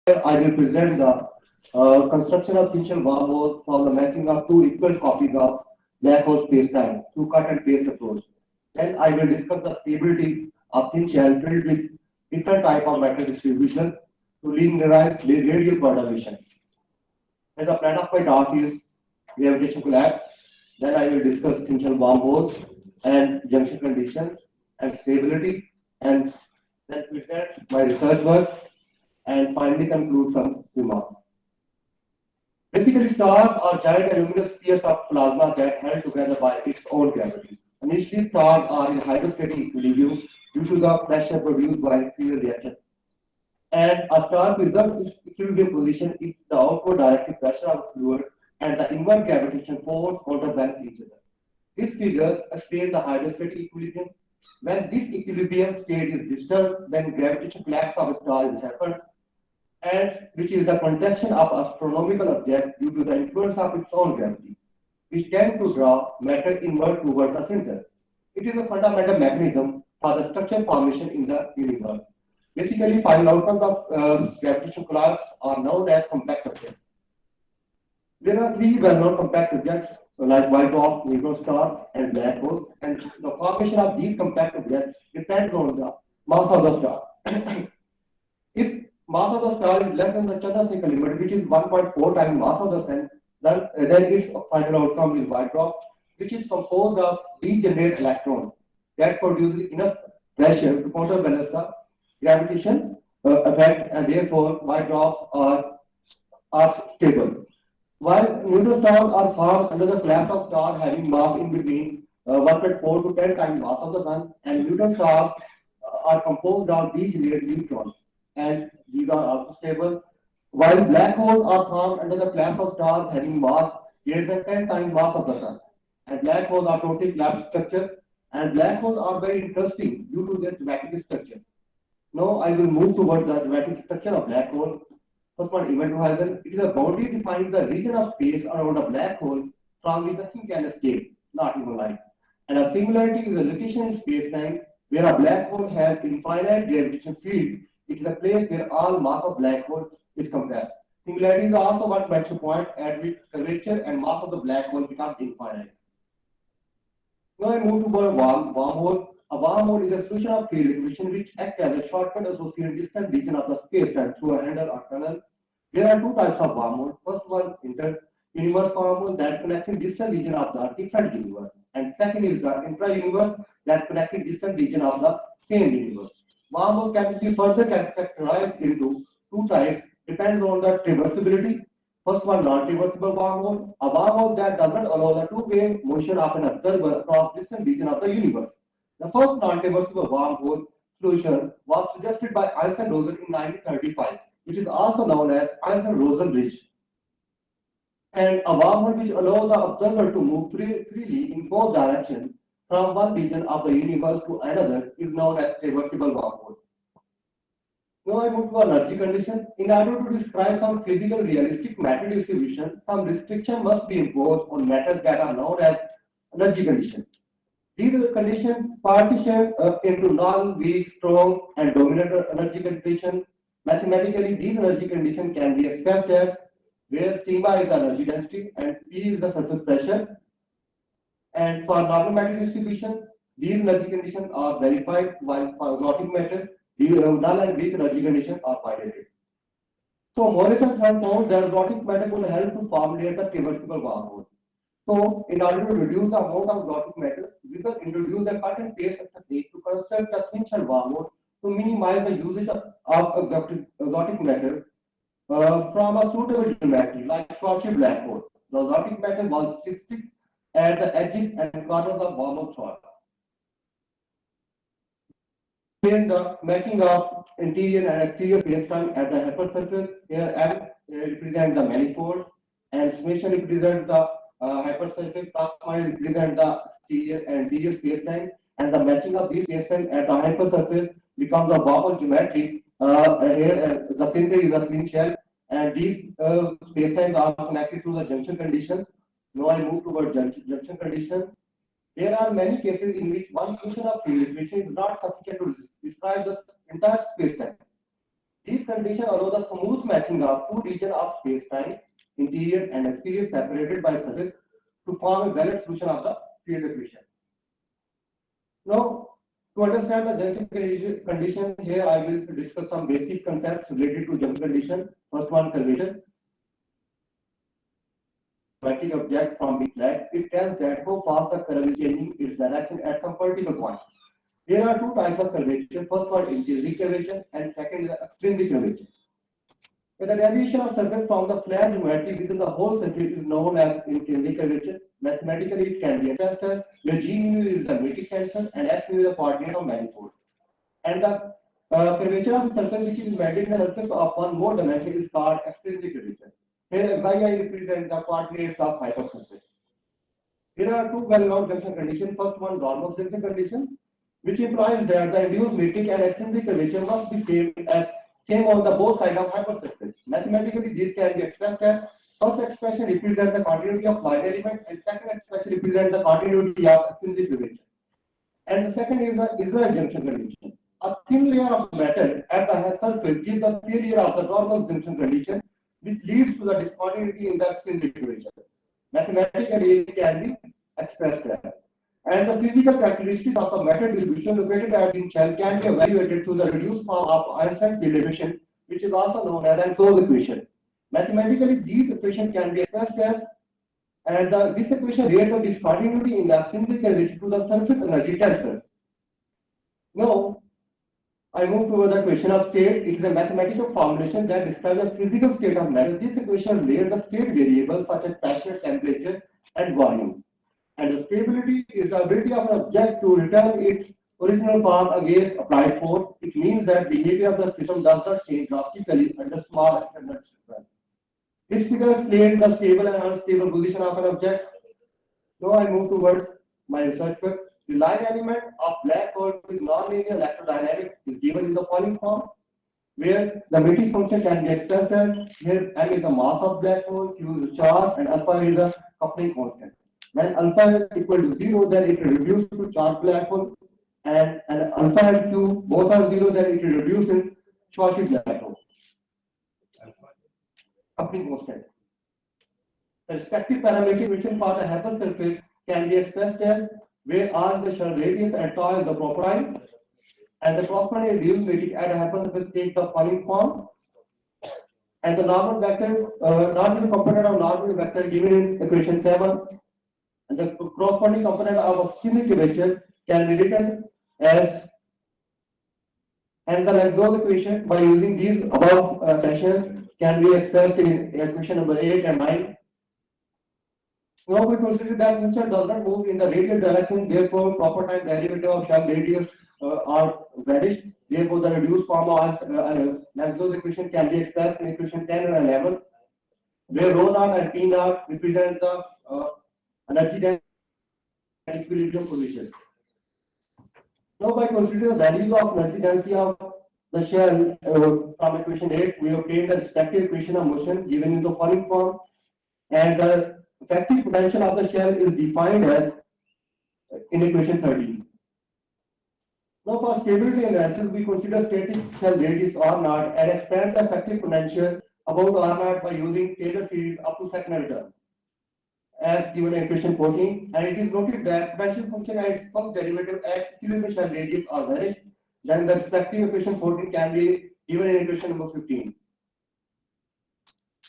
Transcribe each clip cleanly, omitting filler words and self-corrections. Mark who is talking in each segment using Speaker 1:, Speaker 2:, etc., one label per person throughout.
Speaker 1: I will present the construction of thin shell wormholes from the matching of two equal copies of black hole spacetime through cut and paste approach. Then I will discuss the stability of thin shell filled with different type of matter distribution to linearize radial perturbation. And the plan of my talk is gravitation collapse. Then I will discuss thin shell wormholes and junction conditions and stability, and then present my research work and finally conclude some remarks. Basically, stars are giant and luminous spheres of plasma that held together by its own gravity. Initially, stars are in hydrostatic equilibrium due to the pressure produced by sphere reaction. And a star preserves its equilibrium position if the outward directed pressure of fluid and the inward gravitational force counterbalance each other. This figure explains the hydrostatic equilibrium. When this equilibrium state is disturbed, then gravitational collapse of a star is happened, and which is the contraction of astronomical object due to the influence of its own gravity, which tend to draw matter inward towards the center. It is a fundamental mechanism for the structure formation in the universe. Basically, final outcomes of gravitational collapse are known as compact objects. There are three well-known compact objects like white dwarf, neutron star, and black holes, and the formation of these compact objects depends on the mass of the star. If mass of the star is less than the Chandrasekhar limit, which is 1.4 times mass of the sun, then its final outcome is white dwarf, which is composed of degenerate electrons that produces enough pressure to counterbalance the gravitation effect, and therefore white dwarfs are stable. While neutron stars are formed under the collapse of stars having mass in between 1.4 to 10 times mass of the sun, and neutron stars are composed of degenerate neutrons, and these are also stable. While black holes are formed under the collapse of stars having mass greater than 10 times mass of the sun, and black holes are totally collapsed structure, and black holes are very interesting due to their dramatic structure. Now I will move towards the dramatic structure of black hole. First one, event horizon. It is a boundary defining the region of space around a black hole from which nothing can escape, not even light. And a singularity is a location in space-time where a black hole has infinite gravitational field. It is a place where all mass of black hole is compressed. Singularity is also one matching point at which curvature and mass of the black hole becomes infinite. Now I move to a wormhole. A wormhole is a solution of field equation which acts as a shortcut associated distant region of the space-time through a handle or tunnel. There are two types of wormhole. First one, inter-universe wormhole that connecting distant region of the different universe, and second is the intra-universe that connecting distant region of the same universe. Wormhole can be further categorized into two types, depends on the traversability. First one, non-traversable wormhole, a wormhole that does not allow the two-way motion of an observer across distant region of the universe. The first non-traversable wormhole solution was suggested by Einstein-Rosen in 1935, which is also known as Einstein-Rosen bridge. And a wormhole which allows the observer to move freely in both directions from one region of the universe to another is known as traversable wormhole. Now I move to energy condition. In order to describe some physical realistic matter distribution, some restriction must be imposed on matters that are known as energy conditions. These conditions partition into null, weak, strong, and dominant energy conditions. Mathematically, these energy conditions can be expressed as where sigma is the energy density and P is the surface pressure. And for normal matter distribution, these energy conditions are verified, while for exotic matter, the null and weak energy conditions are violated. So Morrison found that exotic matter could help to formulate the traversable wormhole. So, in order to reduce the amount of exotic matter, we will introduce a cut and paste technique to construct a thin shell wormhole to minimize the usage of exotic matter from a suitable geometry like Schwarzschild black hole. The exotic matter was restricted at the edges and corners of wormhole throat. Then the matching of interior and exterior spacetime at the hypersurface. Here M represents the manifold, and summation represents the hypersurface. Plus point represents the exterior and interior spacetime, and the matching of these spacetime at the hypersurface becomes a wormhole geometry. Here the center is a thin shell, and these spacetimes are connected to the junction condition. Now I move towards junction condition. There are many cases in which one solution of field equation is not sufficient to describe the entire spacetime. These conditions allow the smooth matching of two regions of space-time, interior and exterior separated by surface, to form a valid solution of the field equation. Now, to understand the junction condition, here I will discuss some basic concepts related to junction condition. First one, curvature. Magnetic object from the flat, it tells that how fast the curve is changing its direction at some particular point. There are two types of curvature. First one, intrinsic curvature, and second is extrinsic curvature. The deviation of surface from the flat geometry within the whole surface is known as intrinsic curvature. Mathematically, it can be expressed as where g mu is the metric tensor and s mu is the coordinate of manifold. And the curvature of the surface which is embedded in the surface of one more dimension is called extrinsic curvature. Here, xi represents the coordinates of hypersurface. There are two well-known junction conditions. First one, Dolmos junction condition, which implies that the induced metric and extrinsic curvature must be same on the both sides of hypersurface. Mathematically, this can be expressed as first expression represents the continuity of line element, and second expression represents the continuity of extrinsic curvature. And the second is the Israel junction condition. A thin layer of matter at the surface gives the failure of the Dolmos junction condition, which leads to the discontinuity in the extrinsic curvature. Mathematically, it can be expressed as. And the physical characteristics of the matter distribution located at the shell can be evaluated through the reduced form of Einstein field equation, which is also known as an closed equation. Mathematically, these equations can be expressed as, and this equation relates the discontinuity in the extrinsic curvature to the surface energy tensor. Now, I move to the equation of state. It is a mathematical formulation that describes the physical state of matter. This equation relates the state variables such as pressure, temperature, and volume. And the stability is the ability of an object to return its original form against applied force. It means that behavior of the system does not change drastically under small external stress. This figure explains the stable and unstable position of an object. Now I move towards my research work. The line element of black hole with nonlinear electrodynamics is given in the following form, where the metric function can be expressed as here m is the mass of black hole, q is the charge, and alpha is the coupling constant. When alpha is equal to 0, then it will reduce to charged black hole, and alpha and q both are 0, then it will reduce in Schwarzschild black hole. Coupling constant. The respective parametric equation for the hypersurface can be expressed as where r is the shell radius and tau is the property, and the property reduced metric at a hypersurface takes the following form. And the normal vector, normal component of normal vector given in equation 7. And the corresponding component of extrinsic curvature can be written as, and the Langdon equation by using these above fashions can be expressed in equation number 8 and 9. Now we consider that motion does not move in the radial direction, therefore proper time derivative of shell radius are vanished. Therefore, the reduced form of Langdon equation can be expressed in equation 10 and 11, where rho naught and p naught represent the energy density and equilibrium position. Now, by considering the values of energy density of the shell from equation 8, we obtain the respective equation of motion given in the following form, and the effective potential of the shell is defined as in equation 13. Now, for stability analysis, we consider static shell radius R naught and expand the effective potential about R naught by using Taylor series up to second term, as given in equation 14, and it is noted that potential function and its first derivative at equilibrium shell radius are vanished, then the respective equation 14 can be given in equation number 15.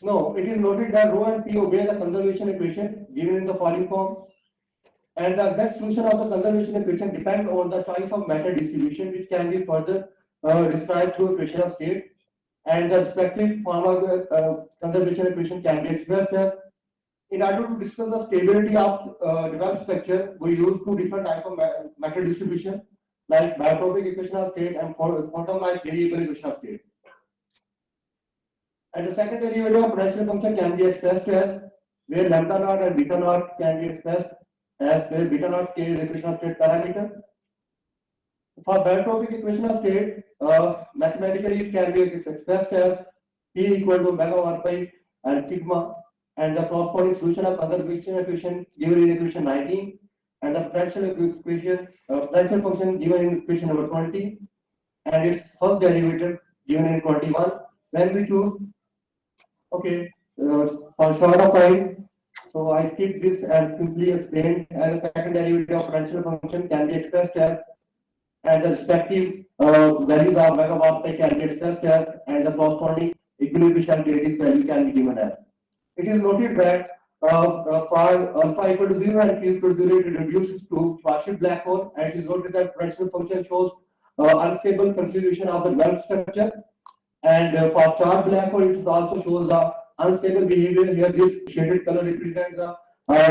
Speaker 1: No, it is noted that rho and p obey the conservation equation given in the following form, and the exact solution of the conservation equation depends on the choice of matter distribution, which can be further described through equation of state, and the respective form of the conservation equation can be expressed as. In order to discuss the stability of developed structure, we use two different types of matter distribution, like biotropic equation of state and quantum-like variable equation of state. And the second derivative of potential function can be expressed as where lambda naught and beta naught can be expressed as where beta naught k is equation of state parameter. For biotropic equation of state, mathematically it can be expressed as P equal to omega 1 pi and sigma, and the corresponding solution of conservation equation given in equation 19, and the potential equation potential function given in equation number 20, and its first derivative given in 21. Then we choose, okay, for short of time, so I skip this and simply explain as a second derivative of potential function can be expressed as the respective values of megawatt per can be expressed as, and the corresponding equilibrium radius value can be given as. It is noted that for alpha equal to 0 and q equal to 0, it reduces to Schwarzschild black hole, and it is noted that potential function shows unstable configuration of the Welt structure. And for charged black hole, it also shows the unstable behavior. Here, this shaded color represents the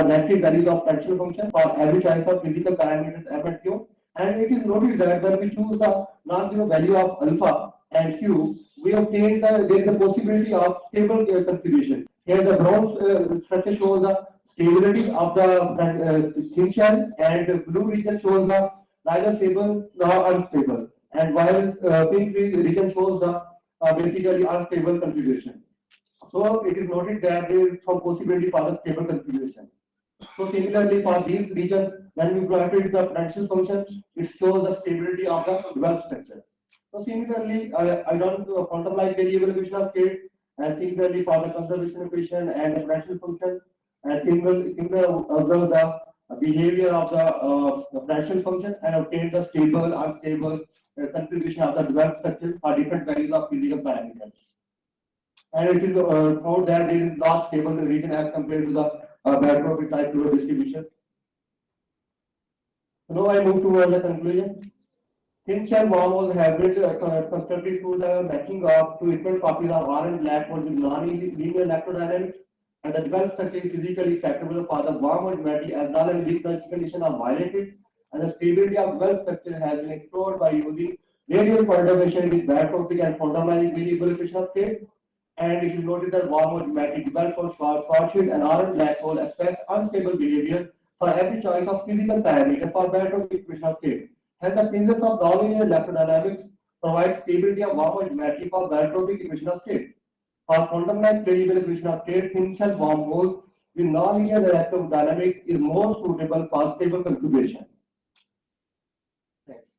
Speaker 1: negative values of potential function for every choice of physical parameters f and q. And it is noted that when we choose the non-zero value of alpha and q, we obtain there is a possibility of stable configuration. Here, the brown structure shows the stability of the thin shell, and blue region shows the neither stable nor unstable. And while pink region shows the basically unstable configuration. So it is noted that there is some possibility for the stable configuration. So similarly for these regions, when we plotted the potential function, it shows the stability of the Welt structure. So similarly, I don't quantum like variable equation of state, and similarly for the conservation equation and the potential function, and similarly observe the behavior of the potential function and obtain the stable, unstable configuration of the Welt structure for different values of physical parameters. And it is found that there is not stable region as compared to the backdrop type fluid distribution. So now I move towards the conclusion. Thin shell wormholes have been constructed through the matching of two equal copies of R and black hole with non-linear electrodynamics, and the Welt structure is physically acceptable for the wormhole geometry as null and weak conditions are violated, and the stability of Welt structure has been explored by using radial perturbation with barotropic and quantum-like variable equation of state. And it is noted that wormhole geometry developed for Schwarzschild and R and black hole expects unstable behavior for every choice of physical parameter for barotropic equation of state. Hence, the presence of nonlinear electrodynamics provides stability of wormhole geometry for barotropic equation of state. For quantum-like variable equation of state, thin shell wormhole with nonlinear electrodynamics is more suitable for stable configuration. Thanks.